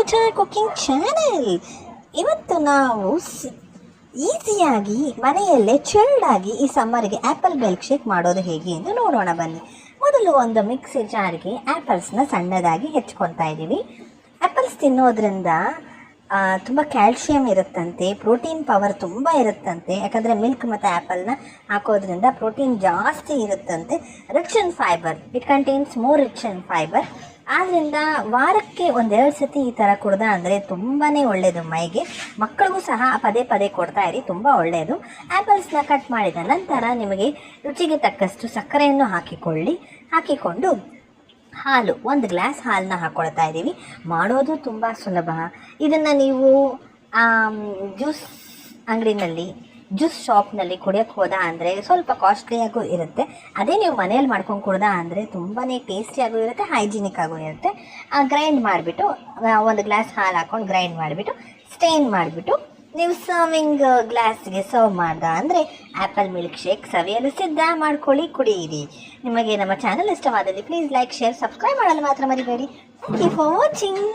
ಚಾಯ್ cooking channel. ಇವತ್ತು ನಾವು ಈಸಿಯಾಗಿ ಮನೆಯಲ್ಲೇ ಚಿಲ್ಡಾಗಿ ಈ ಸಮ್ಮರ್ಗೆ ಆ್ಯಪಲ್ ಮಿಲ್ಕ್ ಶೇಕ್ ಮಾಡೋದು ಹೇಗೆ ಎಂದು ನೋಡೋಣ ಬನ್ನಿ. ಮೊದಲು ಒಂದು ಮಿಕ್ಸಿ ಜಾರ್ಗೆ ಆ್ಯಪಲ್ಸ್ನ ಸಣ್ಣದಾಗಿ ಹೆಚ್ಕೊತಾ ಇದ್ದೀವಿ. ಆ್ಯಪಲ್ಸ್ ತಿನ್ನೋದ್ರಿಂದ ತುಂಬ ಕ್ಯಾಲ್ಶಿಯಂ ಇರುತ್ತಂತೆ, ಪ್ರೋಟೀನ್ ಪವರ್ ತುಂಬ ಇರುತ್ತಂತೆ. ಯಾಕಂದರೆ ಮಿಲ್ಕ್ ಮತ್ತು ಆ್ಯಪಲ್ನ ಹಾಕೋದ್ರಿಂದ ಪ್ರೋಟೀನ್ ಜಾಸ್ತಿ ಇರುತ್ತಂತೆ. Rich in fiber, it contains more rich in fiber. ಆದ್ದರಿಂದ ವಾರಕ್ಕೆ 1-2 ಸತಿ ಈ ಥರ ಕುಡ್ದ ಅಂದರೆ ತುಂಬಾ ಒಳ್ಳೆಯದು ಮೈಗೆ. ಮಕ್ಕಳಿಗೂ ಸಹ ಪದೇ ಪದೇ ಕೊಡ್ತಾ ಇರಿ, ತುಂಬ ಒಳ್ಳೆಯದು. ಆ್ಯಪಲ್ಸ್ನ ಕಟ್ ಮಾಡಿದ ನಂತರ ನಿಮಗೆ ರುಚಿಗೆ ತಕ್ಕಷ್ಟು ಸಕ್ಕರೆಯನ್ನು ಹಾಕಿಕೊಂಡು ಹಾಲು 1 ಗ್ಲಾಸ್ ಹಾಲನ್ನ ಹಾಕ್ಕೊಳ್ತಾ ಇದ್ದೀವಿ. ಮಾಡೋದು ತುಂಬ ಸುಲಭ. ಇದನ್ನು ನೀವು ಜ್ಯೂಸ್ ಅಂಗಡಿನಲ್ಲಿ, ಜ್ಯೂಸ್ ಶಾಪ್ನಲ್ಲಿ ಕುಡಿಯೋಕ್ಕೆ ಹೋದ ಅಂದರೆ ಸ್ವಲ್ಪ ಕಾಸ್ಟ್ಲಿಯಾಗೂ ಇರುತ್ತೆ. ಅದೇ ನೀವು ಮನೇಲಿ ಮಾಡ್ಕೊಂಡು ಕುಡ್ದ ಅಂದರೆ ತುಂಬಾ ಟೇಸ್ಟಿಯಾಗೂ ಇರುತ್ತೆ, ಹೈಜಿನಿಕ್ ಆಗೂ ಇರುತ್ತೆ. ಗ್ರೈಂಡ್ ಮಾಡಿಬಿಟ್ಟು 1 ಗ್ಲಾಸ್ ಹಾಲು ಹಾಕ್ಕೊಂಡು ಗ್ರೈಂಡ್ ಮಾಡಿಬಿಟ್ಟು ಸ್ಟೇನ್ ಮಾಡಿಬಿಟ್ಟು ನೀವು ಸರ್ವಿಂಗ್ ಗ್ಲಾಸ್ಗೆ ಸರ್ವ್ ಮಾಡ್ದ ಅಂದರೆ ಆ್ಯಪಲ್ ಮಿಲ್ಕ್ ಶೇಕ್ ಸವಿಯಲು ಸಿದ್ಧ. ಮಾಡ್ಕೊಳ್ಳಿ, ಕುಡಿಯಿರಿ. ನಿಮಗೆ ನಮ್ಮ ಚಾನಲ್ ಇಷ್ಟವಾದಲ್ಲಿ ಪ್ಲೀಸ್ ಲೈಕ್, ಶೇರ್, ಸಬ್ಸ್ಕ್ರೈಬ್ ಮಾಡಲು ಮಾತ್ರ ಮರಿಬೇಡಿ. Thank you for watching.